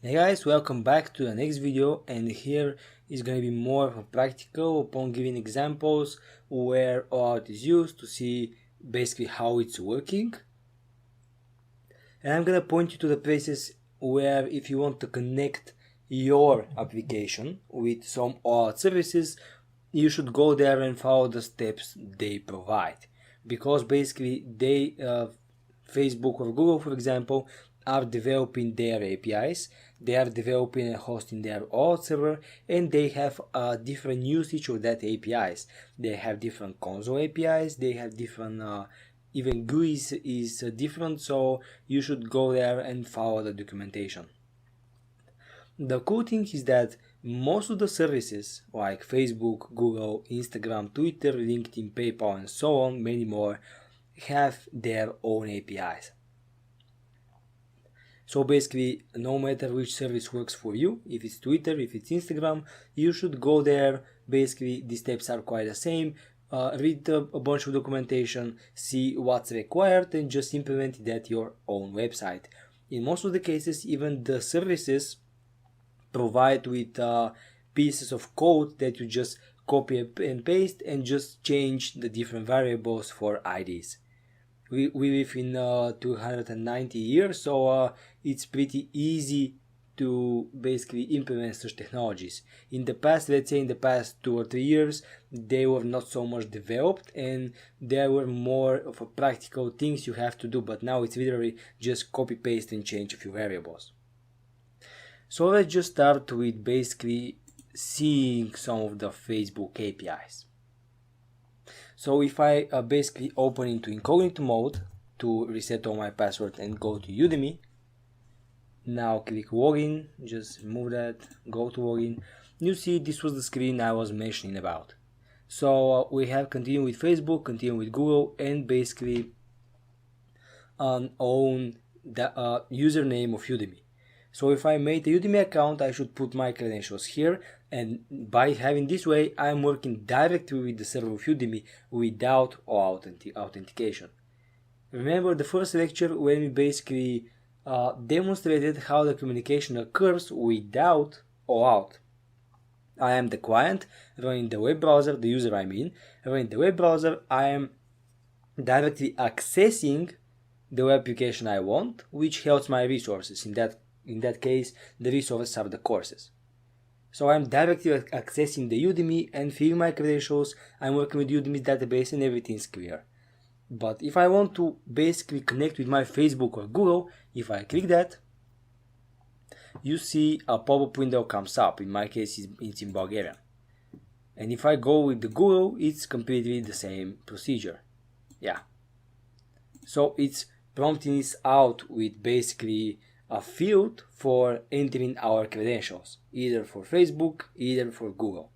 Hey guys, welcome back to the next video, and here is going to be more of a practical upon giving examples where OAuth is used to see basically how it's working. And I'm going to point you to the places where if you want to connect your application with some OAuth services, you should go there and follow the steps they provide. Because basically Facebook or Google, for example, are developing their APIs, they are developing and hosting their OAuth server, and they have a different usage of that APIs. They have different console APIs, they have different, even GUI is different, so you should go there and follow the documentation. The cool thing is that most of the services like Facebook, Google, Instagram, Twitter, LinkedIn, PayPal, and so on, many more, have their own APIs. So basically, no matter which service works for you, if it's Twitter, if it's Instagram, you should go there. Basically, the steps are quite the same. Read a bunch of documentation, see what's required, and just implement it at your own website. In most of the cases, even the services provide with pieces of code that you just copy and paste and just change the different variables for IDs. We live in 290 years, so it's pretty easy to basically implement such technologies. In the past, let's say in the past 2 or 3 years, they were not so much developed and there were more of a practical things you have to do, but now it's literally just copy paste and change a few variables. So let's just start with basically seeing some of the Facebook APIs. So if I basically open into incognito mode to reset all my password and go to Udemy, now click login, just remove that, go to login, you see this was the screen I was mentioning about. So we have continue with Facebook, continue with Google, and basically own the username of Udemy. So if I made a Udemy account, I should put my credentials here, and by having this way, I'm working directly with the server of Udemy without authentication. Remember the first lecture when we basically demonstrated how the communication occurs without OAuth. I am the client running the web browser, the user I mean, running the web browser, I am directly accessing the web application I want, which helps my resources. In that case, the resources are the courses. So I'm directly accessing the Udemy and filling my credentials. I'm working with Udemy's database and everything's clear. But if I want to basically connect with my Facebook or Google, if I click that, you see a pop-up window comes up. In my case, it's in Bulgarian. And if I go with the Google, it's completely the same procedure. Yeah. So it's prompting us out with basically a field for entering our credentials, either for Facebook, either for Google.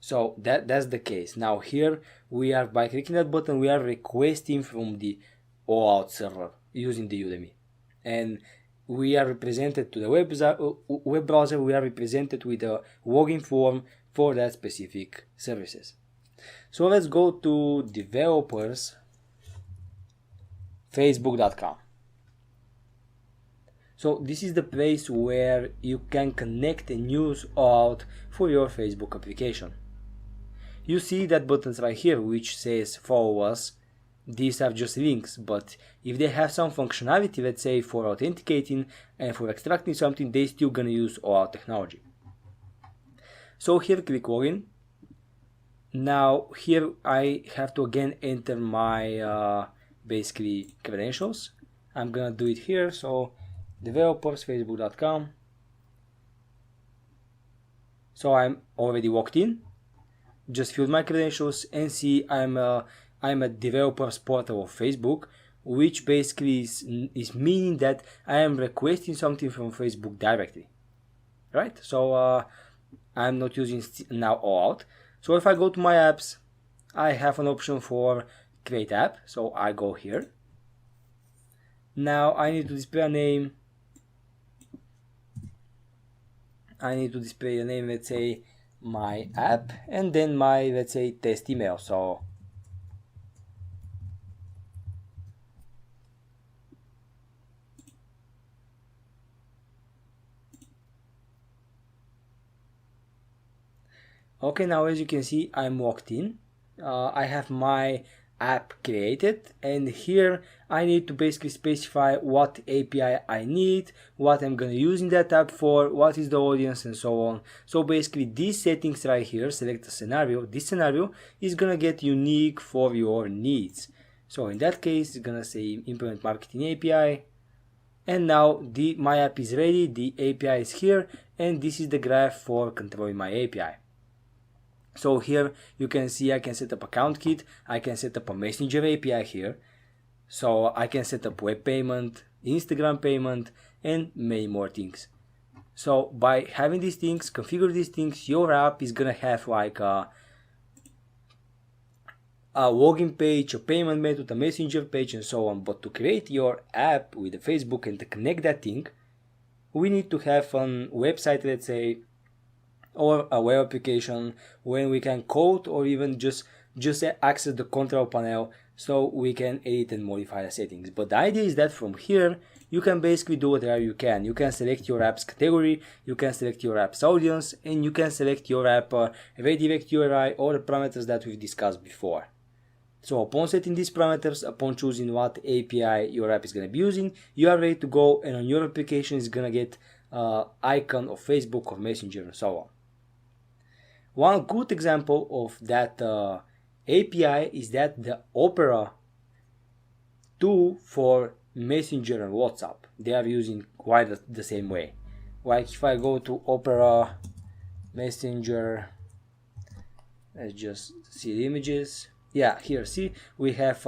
So that's the case. Now here we are, by clicking that button, we are requesting from the OAuth server using the Udemy. And we are represented to the web browser, we are represented with a login form for that specific services. So let's go to developers, facebook.com. So this is the place where you can connect and use OAuth for your Facebook application. You see that buttons right here which says follow us. These are just links, but if they have some functionality, let's say for authenticating and for extracting something, they still gonna use OAuth technology. So here click login. Now here I have to again enter my basically credentials. I'm gonna do it here, so developers facebook.com. So I'm already logged in. Just filled my credentials and see I'm a developers portal of Facebook, which basically is meaning that I am requesting something from Facebook directly, right? So I'm not using now OAuth. So if I go to my apps, I have an option for create app, so I go here. Now I need to display a name. I need to display a name, let's say my app, and then my, let's say, test email. So Okay, now as you can see, I'm logged in. I have my app created, and here I need to basically specify what API I need, what I'm gonna use in that app for, what is the audience, and so on. So basically these settings right here, select a scenario. This scenario is gonna get unique for your needs. So in that case, it's gonna say implement marketing API. And now my app is ready, the API is here, and this is the graph for controlling my API. So here you can see I can set up account kit, I can set up a messenger API here. So I can set up web payment, Instagram payment, and many more things. So by having these things, configure these things, your app is gonna have like a login page, a payment method, a messenger page, and so on. But to create your app with the Facebook and to connect that thing, we need to have a website, let's say, or a web application when we can code or even just access the control panel so we can edit and modify the settings. But the idea is that from here you can basically do whatever you can. You can select your app's category, you can select your app's audience, and you can select your app redirect URI or the parameters that we've discussed before. So upon setting these parameters, upon choosing what API your app is going to be using, you are ready to go, and on your application is going to get icon of Facebook or Messenger and so on. One good example of that API is that the Opera 2 for Messenger and WhatsApp. They are using quite the same way. Like if I go to Opera Messenger, let's just see the images. Yeah, here, see, we have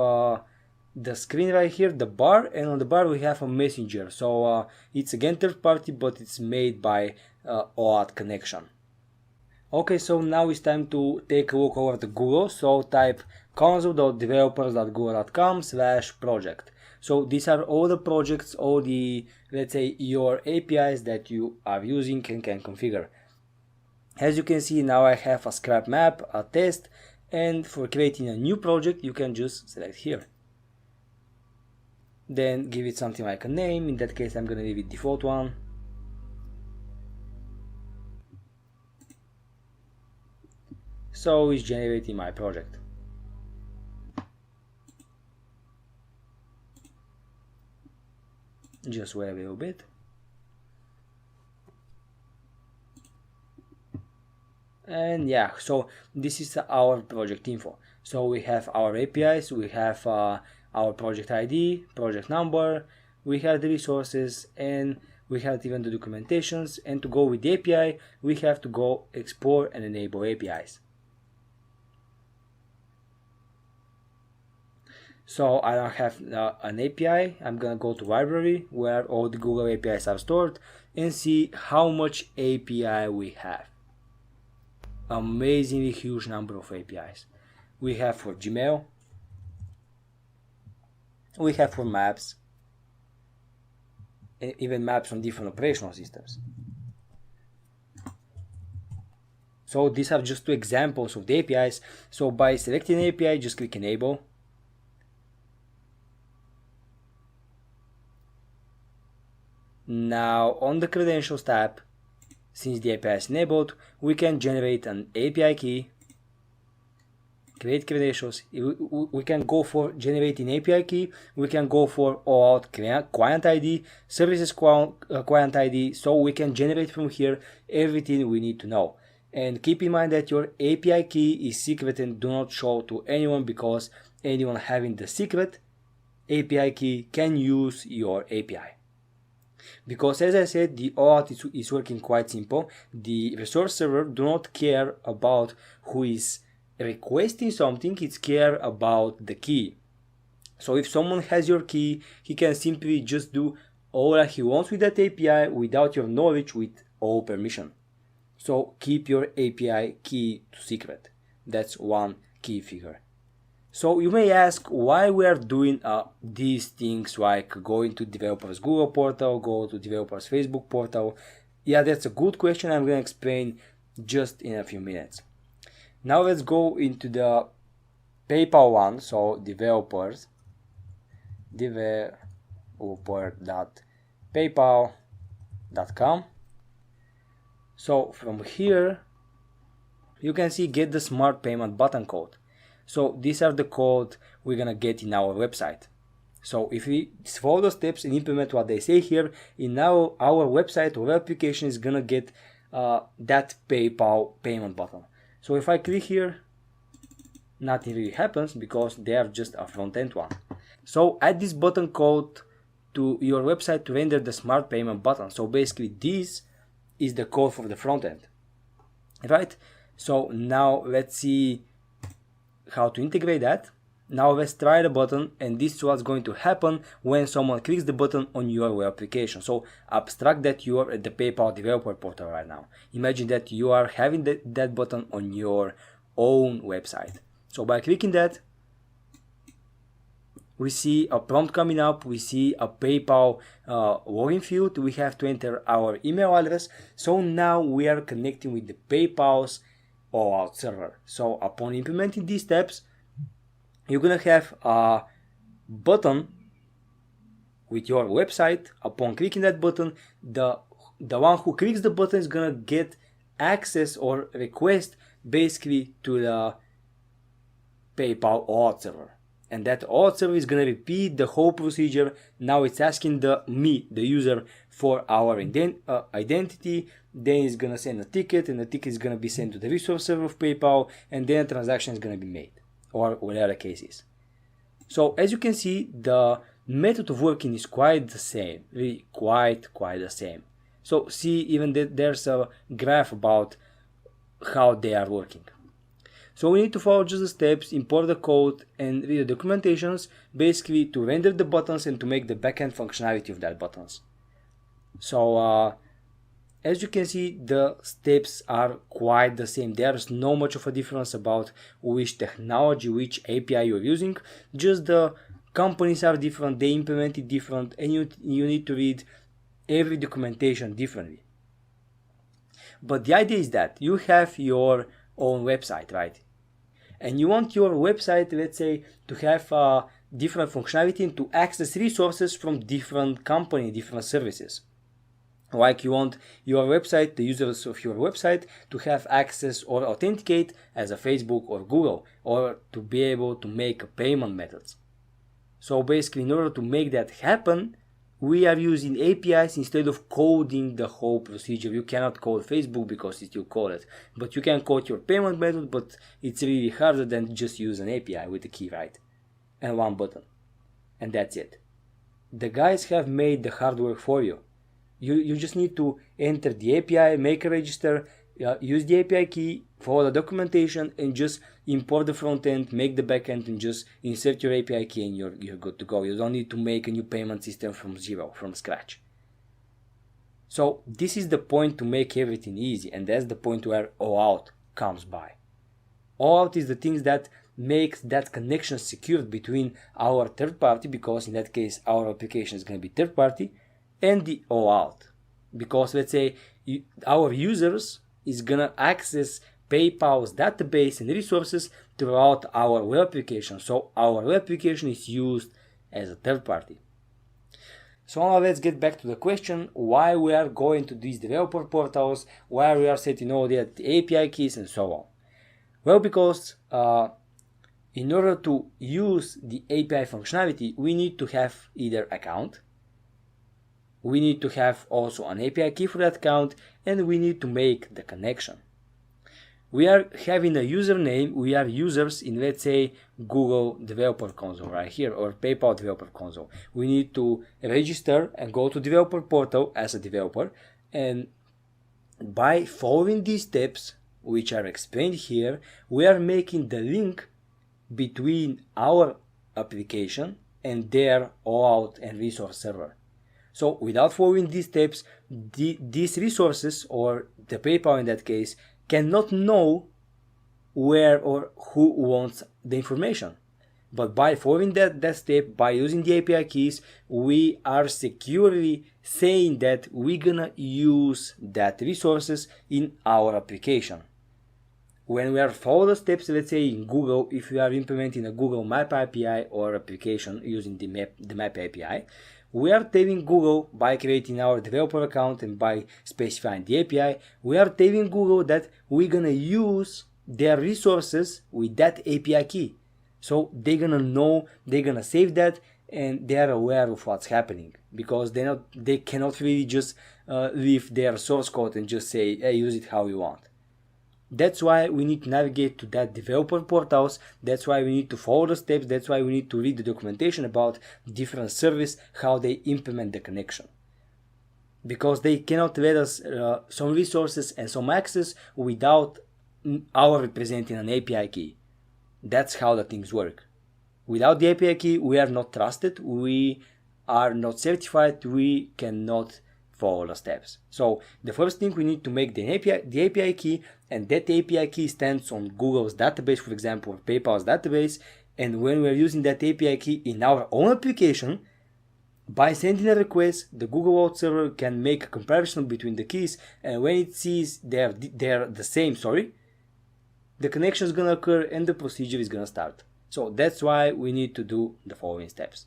the screen right here, the bar, and on the bar we have a messenger. So it's again third party, but it's made by OAuth connection. Okay, so now it's time to take a look over to Google. So type console.developers.google.com/project. So these are all the projects, all the, let's say, your APIs that you are using and can configure. As you can see, now I have a scrap map, a test, and for creating a new project, you can just select here. Then give it something like a name. In that case, I'm gonna leave it default one. So it's generating my project. Just wait a little bit. And yeah, so this is our project info. So we have our APIs, we have our project ID, project number, we have the resources, and we have even the documentations. And to go with the API, we have to go explore and enable APIs. So I don't have an API. I'm gonna go to library where all the Google APIs are stored and see how much API we have. Amazingly huge number of APIs. We have for Gmail, we have for maps, even maps on different operational systems. So these are just two examples of the APIs. So by selecting an API, just click enable. Now on the credentials tab, since the API is enabled, we can generate an API key, create credentials. We can go for generating API key, we can go for OAuth client ID, services client ID, so we can generate from here everything we need to know. And keep in mind that your API key is secret and do not show to anyone, because anyone having the secret API key can use your API. Because as I said, the OAuth is working quite simple. The resource server do not care about who is requesting something, it's care about the key. So if someone has your key, he can simply just do all that he wants with that API without your knowledge, with all permission. So keep your API key to secret. That's one key figure. So you may ask why we are doing these things, like going to developers Google portal, go to developers Facebook portal. Yeah, that's a good question. I'm going to explain just in a few minutes. Now let's go into the PayPal one. So developer.paypal.com. So from here, you can see get the smart payment button code. So these are the code we're gonna get in our website. So if we follow the steps and implement what they say here, in now our website or application is gonna get that PayPal payment button. So if I click here, nothing really happens because they are just a front-end one. So add this button code to your website to render the smart payment button. So basically this is the code for the front end, right? So now let's see how to integrate that. Now let's try the button, and this is what's going to happen when someone clicks the button on your web application. So abstract that you are at the PayPal developer portal right now. Imagine that you are having that button on your own website. So by clicking that, we see a prompt coming up, we see a PayPal login field, we have to enter our email address. So now we are connecting with the PayPal's OAuth server. So upon implementing these steps, you're gonna have a button with your website. Upon clicking that button, the one who clicks the button is gonna get access or request basically to the PayPal OAuth server. And that OAuth server is gonna repeat the whole procedure. Now it's asking the user, for our identity. Then it's gonna send a ticket, and the ticket is gonna be sent to the resource server of PayPal, and then a transaction is gonna be made, or whatever the case is. So as you can see, the method of working is quite the same, really quite the same. So see, even there's a graph about how they are working. So we need to follow just the steps, import the code, and read the documentations, basically to render the buttons and to make the backend functionality of that buttons. So as you can see, the steps are quite the same. There's no much of a difference about which technology, which API you're using. Just the companies are different, they implement it different, and you need to read every documentation differently. But the idea is that you have your own website, right? And you want your website, let's say, to have different functionality and to access resources from different companies, different services. Like you want your website, the users of your website, to have access or authenticate as a Facebook or Google, or to be able to make payment methods. So basically, in order to make that happen, we are using APIs instead of coding the whole procedure. You cannot code Facebook because it's you code it, but you can code your payment method, but it's really harder than just use an API with a key, right? And one button. And that's it. The guys have made the hard work for you. You just need to enter the API, make a register, use the API key, follow the documentation, and just import the front end, make the back end, and just insert your API key, and you're good to go. You don't need to make a new payment system from zero, from scratch. So this is the point to make everything easy, and that's the point where OAuth comes by. OAuth is the things that makes that connection secured between our third party, because in that case our application is going to be third party, and the OAuth, because let's say our users is gonna access PayPal's database and resources throughout our web application. So our web application is used as a third party. So now let's get back to the question why we are going to these developer portals, why we are setting all the API keys and so on. Well, because in order to use the API functionality, we need to have either account, we need to have also an API key for that account, and we need to make the connection. We are having a username, we are users in, let's say, Google Developer Console right here, or PayPal Developer Console. We need to register and go to developer portal as a developer, and by following these steps, which are explained here, we are making the link between our application and their OAuth and resource server. So without following these steps, these resources, or the PayPal in that case, cannot know where or who wants the information. But by following that step, by using the API keys, we are securely saying that we're gonna use that resources in our application. When we are following the steps, let's say in Google, if we are implementing a Google Map API or application using the Map API, we are telling Google, by creating our developer account and by specifying the API, we are telling Google that we're gonna use their resources with that API key. So they're gonna know, they're gonna save that, and they are aware of what's happening, because they cannot really just leave their source code and just say, hey, use it how you want. That's why we need to navigate to that developer portals. That's why we need to follow the steps. That's why we need to read the documentation about different service, how they implement the connection. Because they cannot let us some resources and some access without our representing an API key. That's how the things work. Without the API key, we are not trusted, we are not certified, we cannot follow the steps. So the first thing, we need to make the API key, and that API key stands on Google's database, for example, or PayPal's database. And when we're using that API key in our own application, by sending a request, the Google Vault server can make a comparison between the keys, and when it sees they're the same, the connection is gonna occur and the procedure is gonna start. So that's why we need to do the following steps.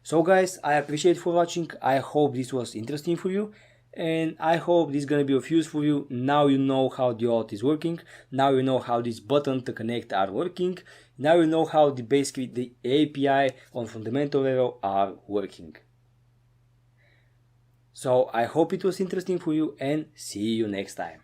So guys, I appreciate for watching. I hope this was interesting for you, and I hope this is gonna be of use for you. Now you know how the auth is working. Now you know how these buttons to connect are working. Now you know how basically the API on fundamental level are working. So I hope it was interesting for you, and see you next time.